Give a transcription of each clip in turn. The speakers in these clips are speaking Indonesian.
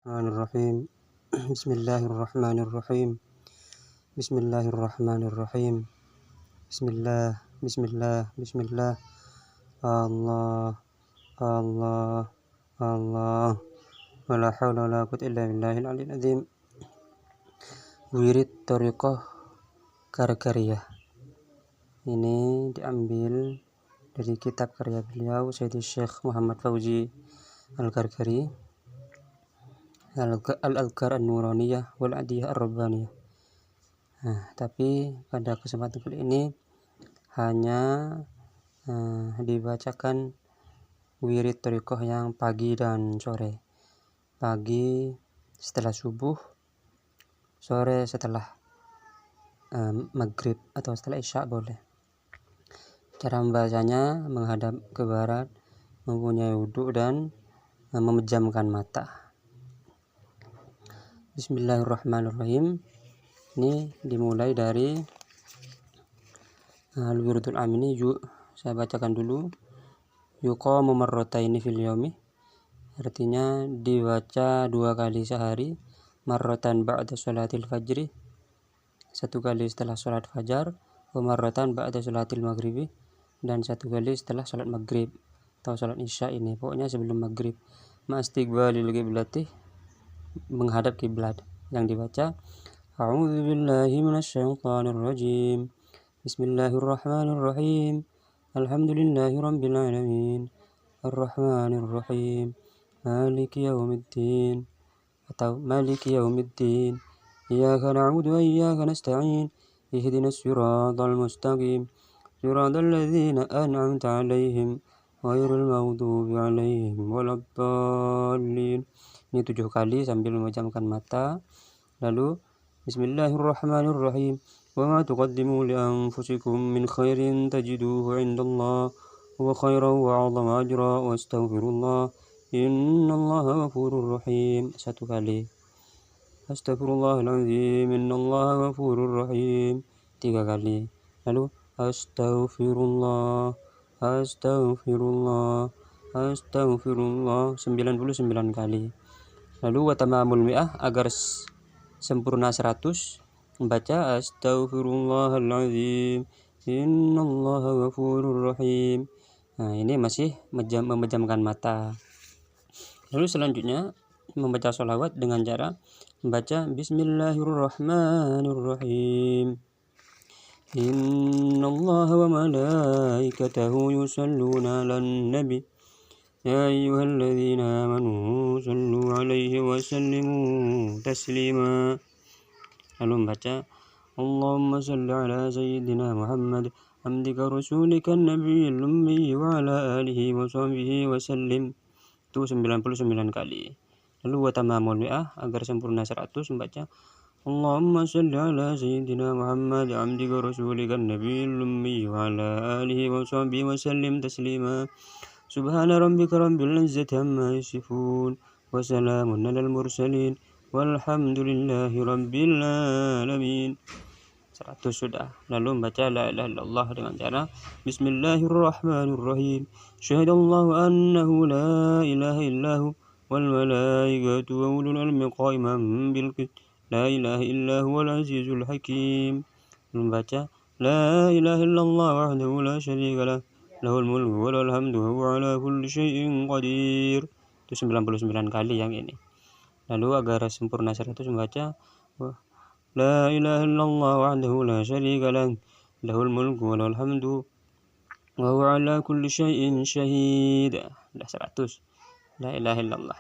Bismillahirrahmanirrahim. Bismillahirrahmanirrahim. Bismillahirrahmanirrahim. Bismillah. Allah, Allah, Allah. Wala haula wala quwwata illa billahil aliyyil azim. Wirid Thariqah Karkariyah. Ini diambil dari kitab karya beliau Sayyidi Syekh Muhammad Fauzi Al-Karkari, Al-Adhkar An-Nuraniyah wal Adiyah Ar-Rabbaniyah. Tapi pada kesempatan kali ini hanya dibacakan wirid thariqah yang pagi dan sore. Pagi setelah subuh, sore setelah maghrib atau setelah isya boleh. Cara membacanya menghadap ke barat, mempunyai wudhu dan memejamkan mata. Bismillahirrahmanirrahim. Ini dimulai dari Al-Wiridul Am ini. Saya bacakan dulu. Yuqamu marrataini fil yaumi, artinya dibaca 2 kali sehari. Marratan ba'da sholatil fajri, 1 kali setelah sholat fajar. Wa marratan ba'da sholatil maghribi, dan 1 kali setelah sholat maghrib atau sholat isya ini, pokoknya sebelum maghrib. Ma'istiqbalil qiblati, menghadap kiblat. Yang dibaca A'udzu billahi minasyaitonir rajim. Bismillahirrahmanirrahim. Alhamdulillahirabbil alamin. Arrahmanir rahim. Maliki yaumiddin. Atau Maliki yaumiddin. Iyyaka na'budu wa iyyaka nasta'in. Ihdinas siratal mustaqim. Siratal ladzina an'amta 'alaihim ghairil maghdubi 'alaihim waladdallin. Ini 7 kali sambil memejamkan mata. Lalu Bismillahirrahmanirrahim. Wa ma tuqaddimu li anfusikum min khairin tajiduhu 'indallah huwa khairan wa 'azama ajra wa astaghfirullah innallaha ghafurur rahim. 1 kali. Astaghfirullahaladzim innallaha ghafurur rahim. 3 kali. Lalu Astaghfirullah 99 kali. Lalu wa tamamul mi'ah, agar sempurna 100, membaca Astaghfirullahaladzim innallaha ghafurur rahim. Ini masih memejamkan mata. Lalu selanjutnya membaca sholawat dengan cara membaca Bismillahirrahmanirrahim. Innallaha wa malaikatahu yusalluna 'alan nabi. Ya ayyuhalladzina amanu sallu 'alaihi wa sallimu taslima. Lalu membaca Allahumma salli 'ala sayyidina Muhammad amdika rasulika nabiyil ummi wa 'ala alihi wa sahbihi wa sallim. Itu 99 kali. Lalu wa tamamul mi'ah, agar sempurna 100, membaca Allahumma salli 'ala sayyidina Muhammad amdika rasulika nabiyil ummi wa 'ala alihi wa sahbihi wa sallim taslima. Subhana rabbika rabbil izzati amma yasifun wa salamun 'alal mursalin walhamdulillahi rabbil alamin. 100 sudah. Lalu membaca la ilaha illallah dengan cara Bismillahirrahmanirrahim. Syahidallahu annahu la ilaha illahu wal malaikatu wa ulul ilmi qa'iman bil qist. La ilaha illahu wal azizul hakim. Membaca la ilaha illallah wahdahu la syarika lah. Lahul mulku wa lahul hamdu wa huwa ala kulli syai'in qadir. Itu 99 kali yang ini. Lalu agar sempurna 100 membaca La ilaha illallah wahdahu la syarika lah. Lahul mulku wa lahul hamdu wa huwa ala kulli syai'in syahid. Sudah 100. La ilaha illallah.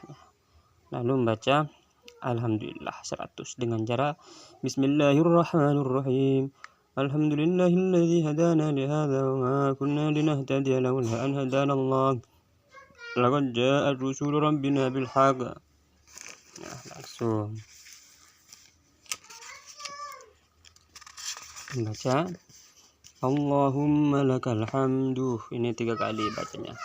Lalu membaca Alhamdulillah 100 dengan cara Bismillahirrahmanirrahim. Alhamdulillahilladzi hadana li hadza wa ma kunna linahtadiya laula an hadanallah. Laqad ja'at rusulu rabbina bil haqq. Langsung baca Allahumma lakal hamdu. Ini 3 kali bacanya.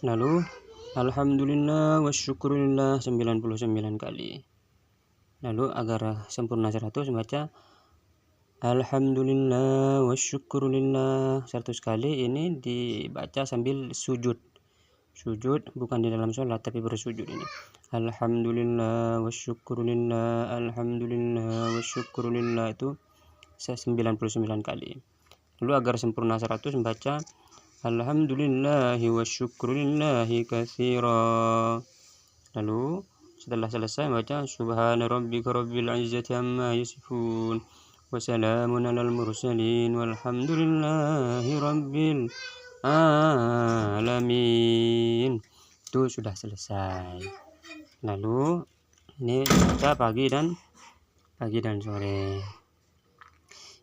Lalu Alhamdulillah wa syukurillah 99 kali. Lalu agar sempurna 100 membaca Alhamdulillah wa syukurillah 100 kali. Ini dibaca sambil sujud. sujud, bukan di dalam sholat tapi bersujud ini. Alhamdulillah wa syukurulillah, alhamdulillah wa syukurulillah, itu 99 kali. Lalu agar sempurna 100 membaca alhamdulillahi wa syukurulillahi katsira. Lalu setelah selesai membaca subhana rabbika rabbil izzati amma yasifun wa salamun alal mursalin walhamdulillahi rabbil alamin. Itu sudah selesai. Lalu ini baca pagi dan sore.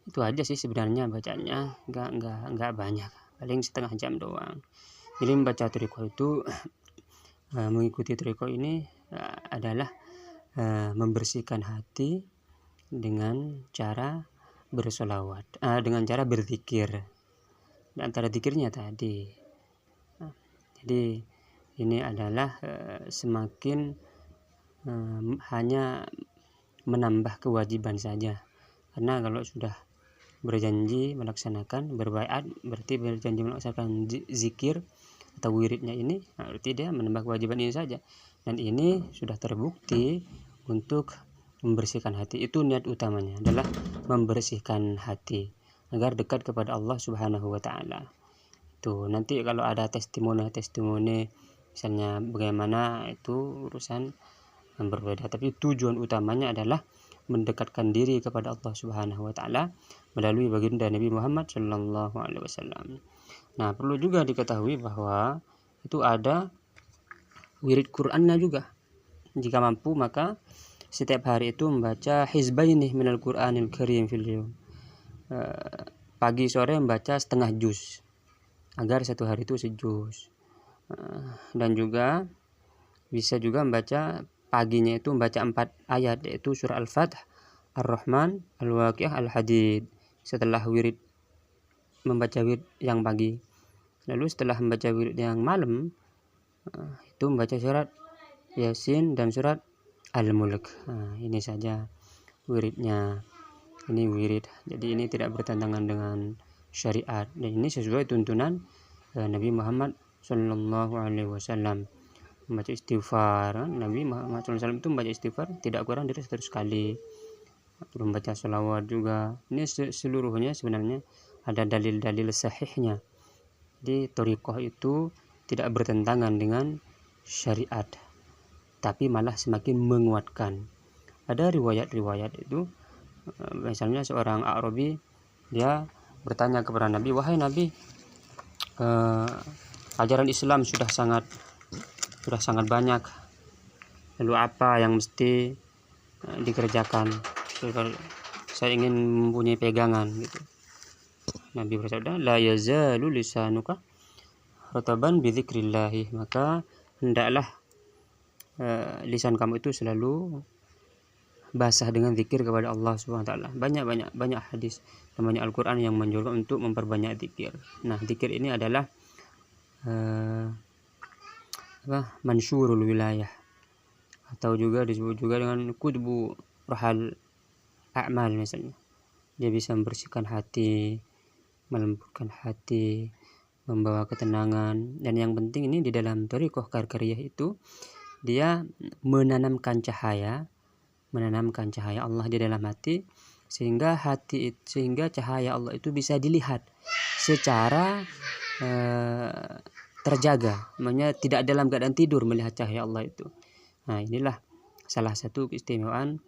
Itu aja sih sebenarnya bacanya, nggak banyak, paling setengah jam doang. Jadi membaca thariqah itu mengikuti thariqah ini adalah membersihkan hati dengan cara bersolawat, dengan cara berzikir. Di antara zikirnya tadi, jadi ini adalah semakin hanya menambah kewajiban saja. Karena kalau sudah berjanji melaksanakan, berbaiat, berarti berjanji melaksanakan zikir atau wiridnya ini, berarti dia menambah kewajiban ini saja. Dan ini sudah terbukti untuk membersihkan hati. Itu niat utamanya adalah membersihkan hati agar dekat kepada Allah Subhanahu wa Ta'ala. Itu nanti kalau ada testimoni misalnya bagaimana, itu urusan yang berbeda, tapi tujuan utamanya adalah mendekatkan diri kepada Allah Subhanahu wa Ta'ala melalui baginda Nabi Muhammad sallallahu alaihi wasallam. Nah, perlu juga diketahui bahwa itu ada wirid Qur'annya juga. Jika mampu maka setiap hari itu membaca hizbaini minal Qur'anil Karim fil yawm. Pagi sore membaca setengah juz agar satu hari itu sejuz. Dan juga bisa juga membaca paginya itu membaca 4 ayat, yaitu surah Al-Fath, Ar-Rahman, Al-Waqiah, Al-Hadid. Setelah wirid membaca wirid yang pagi, lalu setelah membaca wirid yang malam, itu membaca surat Yasin dan surat Al-Mulk. Ini saja wiridnya. Ini wirid. Jadi ini tidak bertentangan dengan syariat, dan ini sesuai tuntunan Nabi Muhammad sallallahu alaihi wasallam. Membaca istighfar, Nabi Muhammad SAW itu membaca istighfar tidak kurang dari 100 kali. Membaca sholawat juga. Ini seluruhnya sebenarnya ada dalil-dalil sahihnya. Jadi thariqah itu tidak bertentangan dengan syariat, tapi malah semakin menguatkan. Ada riwayat-riwayat itu, misalnya seorang Arabi, dia bertanya kepada Nabi, wahai Nabi, ajaran Islam sudah sangat banyak, lalu apa yang mesti dikerjakan? Saya ingin mempunyai pegangan gitu. Nabi bersabda, la yazalu lisanuka rataban bi dzikrillah, maka hendaklah lisan kamu itu selalu basah dengan zikir kepada Allah Subhanahu wa taala. Banyak hadis dan banyak Al-Qur'an yang menjurus untuk memperbanyak zikir. Nah, zikir ini adalah mansyurul wilayah, atau juga disebut juga dengan kutbu rohal a'mal. Misalnya dia bisa membersihkan hati, melembutkan hati, membawa ketenangan. Dan yang penting ini di dalam thariqah karkariyah itu, dia menanamkan cahaya Allah di dalam hati, sehingga cahaya Allah itu bisa dilihat secara terjaga, makanya tidak dalam keadaan tidur melihat cahaya Allah itu. Nah, inilah salah satu keistimewaan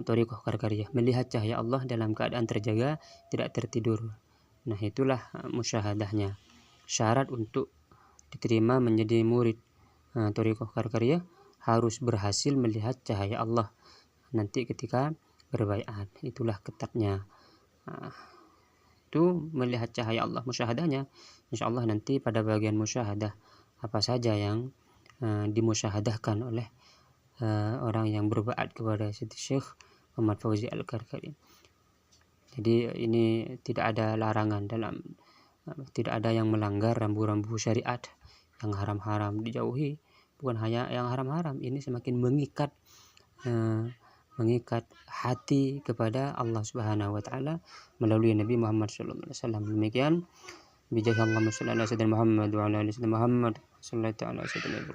thariqah karkariyah, melihat cahaya Allah dalam keadaan terjaga, tidak tertidur. Nah, itulah musyahadahnya. Syarat untuk diterima menjadi murid thariqah karkariyah harus berhasil melihat cahaya Allah nanti ketika berbaiat. Itulah ketatnya. Itu melihat cahaya Allah, musyahadahnya. Insyaallah nanti pada bagian musyahadah apa saja yang dimusyahadahkan oleh orang yang berbaiat kepada Siti Syekh Muhammad Fauzi Al-Karkari. Jadi ini tidak ada larangan tidak ada yang melanggar rambu-rambu syariat. Yang haram-haram dijauhi, bukan hanya yang haram-haram, ini semakin mengikat hati kepada Allah Subhanahu wa taala melalui Nabi Muhammad sallallahu alaihi wasallam. Demikian bijahi Allahumma shalli ala sayyidina Muhammad wa ala ali sayyidina Muhammad. صليت على سيدنا إبراهيم